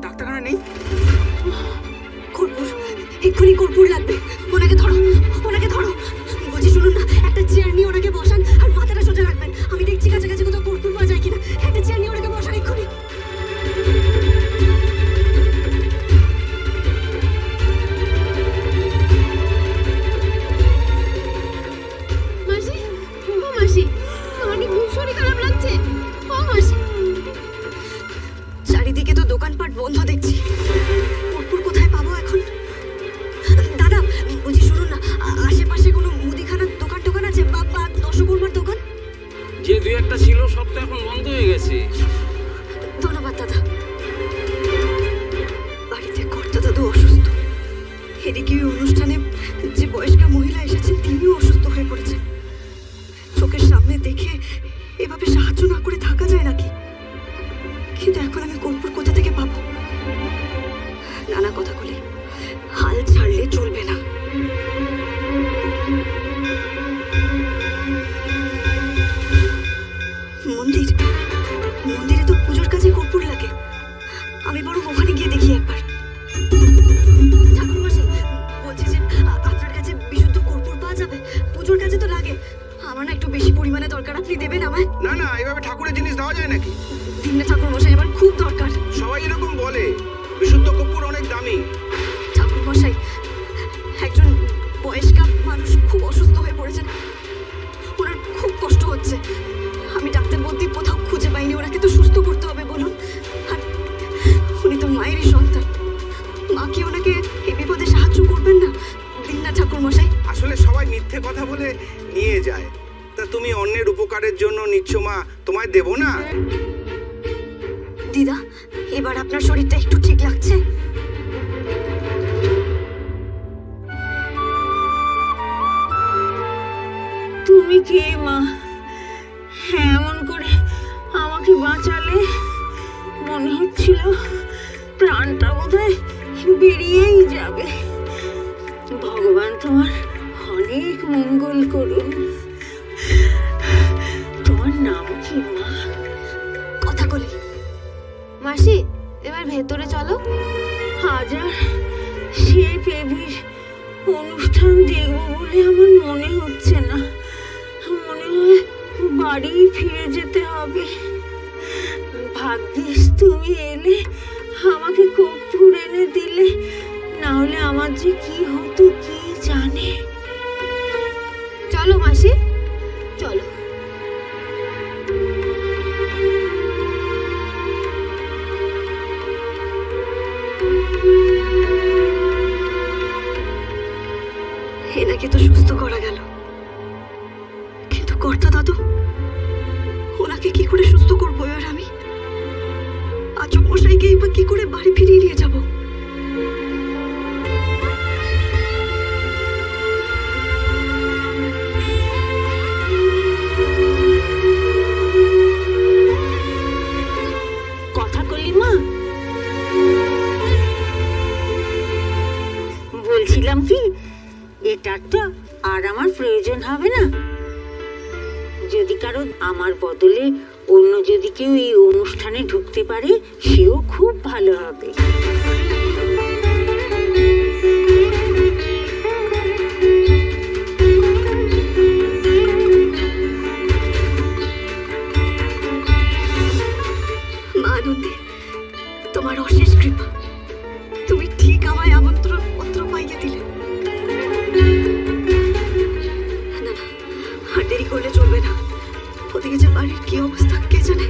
ডাক্তারখানা নেই? কর্পূর, এক্ষুনি কর্পূর লাগবে। ওনাকে ধরো, ওনাকে ধরো। বলছি শুনুন না, একটা চেয়ার নিয়ে ওনাকে বসান আর মাথাটা সোজা রাখবেন। আমি দেখছি কাছাকাছি কোথাও কর্পূর পাওয়া যায় কিনা। একটা চেয়ার নিয়ে ওনাকে বসান এক্ষুনি। মাসি, ও মাসি, আমার কি খুব শরীর খারাপ লাগছে। ও মাসি, চারিদিকে তো দোকানপাট বন্ধ দেখছি। কর্পূর কোথায় পাবো এখন? দাদা, বলছি শুনুন না, আশেপাশে কোনো মুদিখানার দোকান আছে বা দশকর্মার দোকান? যে দুই একটা ছিল সব তো এখন বন্ধ হয়ে গেছে। ধন্যবাদ দাদা। বাড়িতে কর্তা দাদু অসুস্থ, এদিকে ওই অনুষ্ঠানে যে বয়স্কা মহিলা এসেছেন তিনিও অসুস্থ হয়ে পড়েছেন। চোখের সামনে দেখে এভাবে সাহায্য না করে থাকা যায় নাকি? কিন্তু এখন আমি কর্পূর কোথা থেকে পাবো? নানা কথাগুলি হাল ছাড়লে চলবে না। মন্দিরে তো পুজোর কাজে কর্পূর লাগে। আমি বরং ওখানে গিয়ে দেখি একবার। ঠাকুরমশাই, বলছি যে আপনার কাছে বিশুদ্ধ কর্পূর পাওয়া যাবে? পুজোর কাজে তো লাগে। আমার না একটু বেশি পরিমাণে দরকার, আপনি দেবেন আমায়? না না, এইভাবে ঠাকুরের জিনিস দেওয়া যায় নাকি? দিন না ঠাকুরমশাই, আমার খুব দরকার। সবাই এরকম বলে, বিশুদ্ধ কর্পূর অনেক দামি। ঠাকুরমশাই, একজন বয়স্কা মানুষ খুব অসুস্থ হয়ে পড়েছেন, ওনার খুব কষ্ট হচ্ছে। আমি ডাক্তার বলতে কোথাও খুঁজে পাইনি। ওনাকে তো সুস্থ করতে হবে বলুন। আর উনি তো মায়েরই সন্তান। মা কি ওনাকে এই বিপদে সাহায্য করবেন না? দিন না ঠাকুরমশাই। আসলে সবাই মিথ্যে কথা বলে নিয়ে যায়। তা তুমি অন্যের উপকারের জন্য নিচ্ছ মা, তোমায় দেবো না? দিদা, এবার আপনার শরীরটা একটু ঠিক লাগছে? তুমি কে মা? এমন করে আমাকে বাঁচালে, মনে হচ্ছিল প্রাণটা বোধহয় বেরিয়েই যাবে। ভগবান তোমার অনেক মঙ্গল করুন। তোমার নাম কি মা? কথাকলি। মাসি, এবার ভেতরে চলো। আজ আর সে বেবির অনুষ্ঠান দেখবো বলে আমার মনে হচ্ছে না। মনে হয় বাড়ি ফিরে যেতে হবে। ভাগ্যিস তুমি এলে, আমাকে কর্পূর এনে দিলে, না হলে আমার যে কি হতো কি জানে। চলো মাসি, চলো। এনাকে তো সুস্থ করা গেল, কিন্তু কর্তা দাদু, ওনাকে কি করে সুস্থ করবো এবার আমি? আজব মশাইকেই বা কি করে বাড়ি ফিরিয়ে নিয়ে যাব? কথা কলি মা? বলছিলাম কি, এটার তো আর আমার প্রয়োজন হবে না। যদি কারো আমার বদলে অন্য যদি কেউ এই অনুষ্ঠানে ঢুকতে পারে, সেও খুব ভালো হবে। মা আনন্দে, তোমার অশেষ কৃপা। তুমি ঠিক আমায় আমন্ত্রণ পত্র পাইয়ে দিলে। না না, আর দেরি করলে চলবে না। ওদিকে যে বাড়ির কি অবস্থা কে জানে।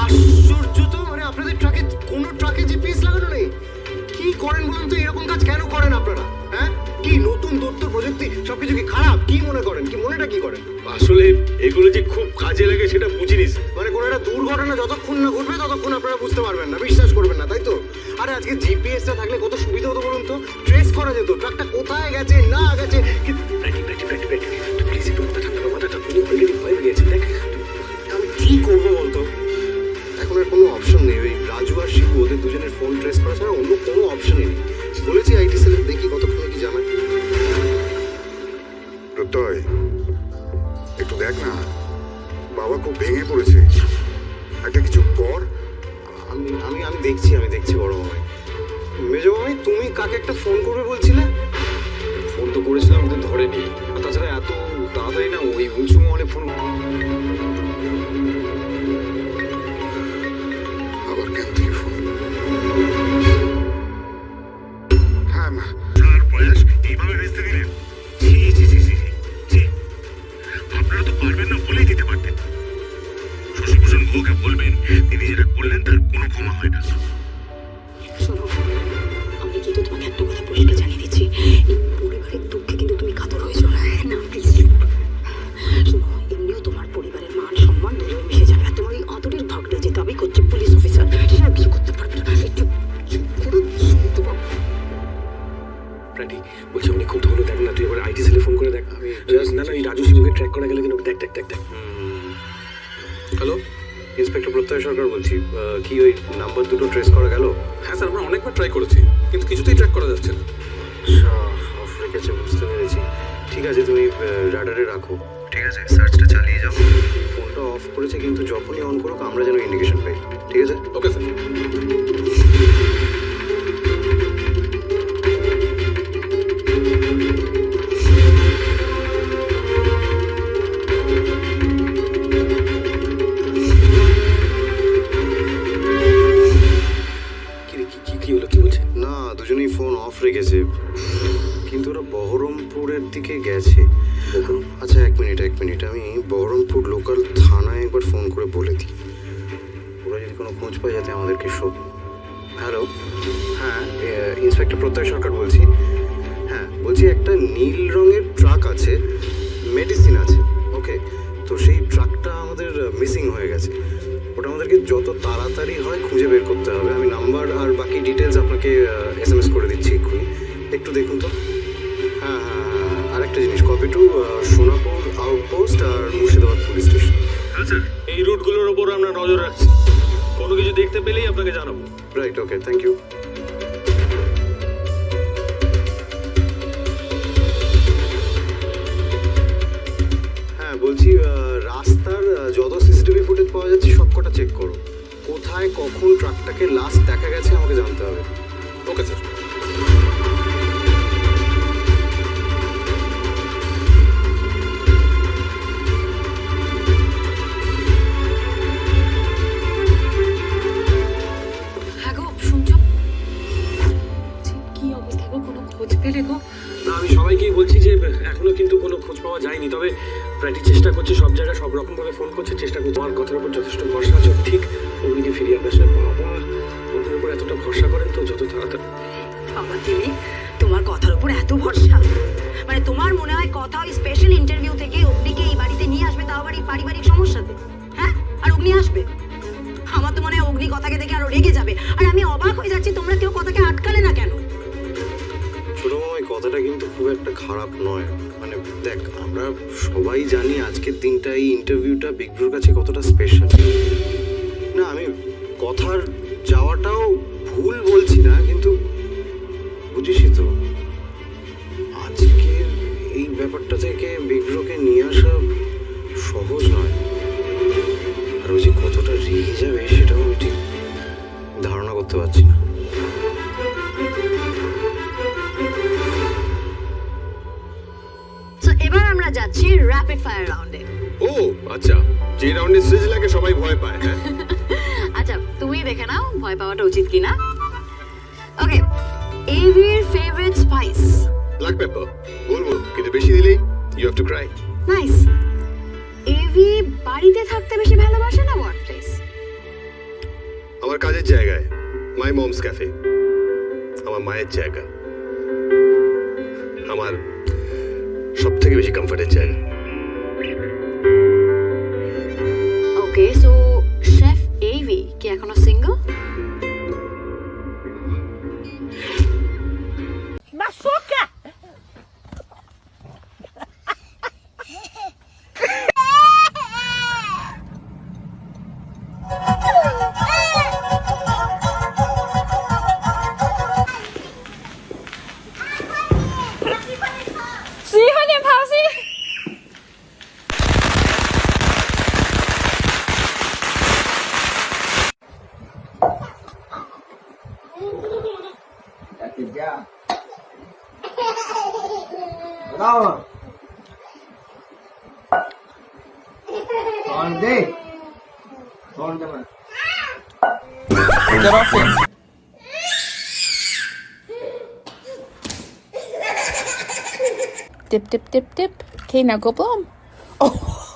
আশ্চর্য তো, মানে আপনাদের ট্রাকে কোনো ট্রাকে জিপিএস লাগানো নেই? কি করেন বলুন তো? এরকম কাজ কেন করেন আপনারা? হ্যাঁ, কি নতুন তথ্য প্রযুক্তি সবকিছু কি খারাপ? কি মনে করেন, কি মনেটা কি করেন? আসলে এগুলো যে খুব কাজে লাগে সেটা বুঝিনি। মানে কোনো একটা দুর্ঘটনা যতক্ষণ না ঘটবে ততক্ষণ আপনারা বুঝতে পারবেন না, বিশ্বাস করবেন না, তাই তো? আরে আজকে জিপিএসটা থাকলে কত সুবিধা হতো বলুন তো? ট্রেস করা যেত ট্রাকটা কোথায় গেছে না গেছে। প্লিজ একটু মাথাটা ভয় পেয়েছে। দেখ আমি কি করবো বলতো? এখন আর কোনো অপশন নেই। ওই রাজু আর শিবু, ওদের দুজনের ফোন ট্রেস করা ছাড়া অন্য কোনো অপশনই নেই। বলেছি আইটি সেলে, দেখি কতক্ষণ কি জানায়। খুব ভেঙে পড়েছে। একটা কিছু কর। আমি আমি আমি দেখছি বড় মামাই। মেজো মামাই, তুমি কাকে একটা ফোন করবে বলছিলে? ফোন তো করেছিলাম কিন্তু ধরেনি। আর তাছাড়া এত তাড়াতাড়ি না ওই উঁচু মহলে ফোন। আবার কেন থেকে ফোন? হ্যাঁ মা। প্রয়াস এইভাবে ভেস্তে দিলেন? আপনারা তো পারবেন না বলেই দিতে পারতেন। শশীভূষণ গুহকে বলবেন তিনি যেটা করলেন তার কোনো ক্ষমা হয় না। শোনো, আমি কিন্তু তোমাকে একটা কথা পরিষ্কার জানিয়ে দিচ্ছি, এই পরিবারের দুঃখে কিন্তু তুমি কাতর হয়েছো না। না প্লিজ। শোনো, এমনিও তোমার পরিবারের মান সম্মান দুজন মিশে যাবে, আর তোমার এই আদরের ভাগটা যে দাবি করছে পুলিশ অফিসার, সেটা কিছু করতে পারবে না। একটু চুপ করে শুনতে পাবো। প্রাটি বলছি উনি খুব ধরো, দেখ না তুই এবার আইটি সেলে ফোন করে দেখ। না না, এই রাজু শিবুকে ট্র্যাক করা গেলে কিন্তু দেখ। হ্যালো, ইন্সপেক্টর প্রত্যয় সরকার বলছি। কি ওই নাম্বার দুটো ট্রেস করা গেল? হ্যাঁ স্যার, আমরা অনেকবার ট্রাই করেছি কিন্তু কিছুতেই ট্র্যাক করা যাচ্ছে না। অফ রেখেছে, বুঝতে পেরেছি। ঠিক আছে, তুমি রাডারে রাখো। ঠিক আছে, সার্চটা চালিয়ে যাও। ফোনটা অফ করেছে কিন্তু যখনই অন করুক আমরা যেন ইন্ডিকেশন পাই। ঠিক আছে? Okay sir. কি হলো, কি বলছে? না, দুজনেই ফোন অফ রেখেছে, কিন্তু ওরা বহরমপুরের দিকে গেছে। আচ্ছা এক মিনিট, আমি বহরমপুর লোকাল থানায় একবার ফোন করে বলে দিই। ওরা যদি কোনো খোঁজ পায় যাতে আমাদেরকে হ্যালো, হ্যাঁ ইন্সপেক্টর প্রত্যয় সরকার বলছি। হ্যাঁ বলছি, একটা নীল রঙের ট্রাক আছে, মেডিসিন আছে। ওকে, তো সেই ট্রাকটা আমাদের মিসিং হয়ে গেছে। ওটা আমাদেরকে যত তাড়াতাড়ি হয় খুঁজে বের করতে হবে। আমি নাম্বার আর বাকি ডিটেলস আপনাকে SMS করে দিচ্ছি এক্ষুনি, একটু দেখুন তো। হ্যাঁ, আর একটা জিনিস, কপি টু সোনাপুর আউটপোস্ট আর মুর্শিদাবাদ পুলিশ স্টেশন। হ্যাঁ স্যার, এই রুটগুলোর ওপর আমরা নজর রাখছি, কোনো কিছু দেখতে পেলেই আপনাকে জানাবো। Right, okay, thank you. হ্যাঁ বলছি, রাস্তার যত CCTV ফুটেজ পাওয়া যাচ্ছে সব কটা চেক করো। কোথায় কখন ট্রাকটাকে লাস্ট দেখা গেছে আমাকে জানতে হবে। Okay sir. হ্যাঁ গো, শুনছো? কি অবস্থা গো, কোনো খোঁজ পেলে গো? না, আমি সবাইকেই বলছি যে এখনো কিন্তু কোনো খোঁজ পাওয়া যায়নি, তবে প্রায় চেষ্টা করছে, সব জায়গায় সব রকম ভাবে ফোন করছে, চেষ্টা করছে। আমার কথার উপর যথেষ্ট ভরসা আছে, ঠিক অগ্নিকে ফিরিয়ে আনবে। আসলে বাবা ওদের উপর এতটা ভরসা করেন তো, যত তাড়াতাড়ি। আমার তিনি তোমার কথার উপর এত ভরসা, মানে তোমার মনে হয় কথা ওই স্পেশাল ইন্টারভিউ থেকে অগ্নিকে এই বাড়িতে নিয়ে আসবে, তাও আবার এই পারিবারিক সমস্যাতে? হ্যাঁ, আর অগ্নি আসবে? আমার তো মনে হয় অগ্নি কথাকে দেখে আরো রেগে যাবে। আর আমি অবাক হয়ে যাচ্ছি তোমরা কেউ কথাকে আটকালে না কেন? ছোট মামাই, কথাটা কিন্তু খুব একটা খারাপ নয়। মানে দেখ, আমরা সবাই জানি আজকের দিনটা, এই ইন্টারভিউটা বিগ ব্রোর কাছে কতটা স্পেশাল। না, আমি কথার যাওয়াটাও ভুল বলছি না, কিন্তু বুঝিসই তো আজকের এই ব্যাপারটা থেকে বিগ ব্রোকে নিয়ে আসা সহজ নয়। আর ওই যে কতটা রেগে যাবে সেটাও আমি ঠিক ধারণা করতে পারছি না। এবার আমরা যাচ্ছি র্যাপিড ফায়ার রাউন্ডে। ও আচ্ছা, যে রাউন্ডে সিজ লাগে সবাই ভয় পায়। হ্যাঁ আচ্ছা, তুমি দেখে নাও ভয় পাওয়াটা উচিত কিনা। ওকে, এভির ফেভারিট স্পাইস? Black pepper. বলবো কিন্তু বেশি দিলেই you have to cry. Nice. Avi বাড়িতে থাকতে বেশি ভালোবাসে না ওয়ার্ক প্লেস? আমার কাজের জায়গায়, মাই মমস ক্যাফে, আমার মায়ের জায়গা, আমার সব থেকে বেশি কমফর্টের জায়গা। ওকে, সো শেফ এভি কি এখনো single? Get off him. Dip, dip, dip, dip. Okay, now go blow 'em. Oh.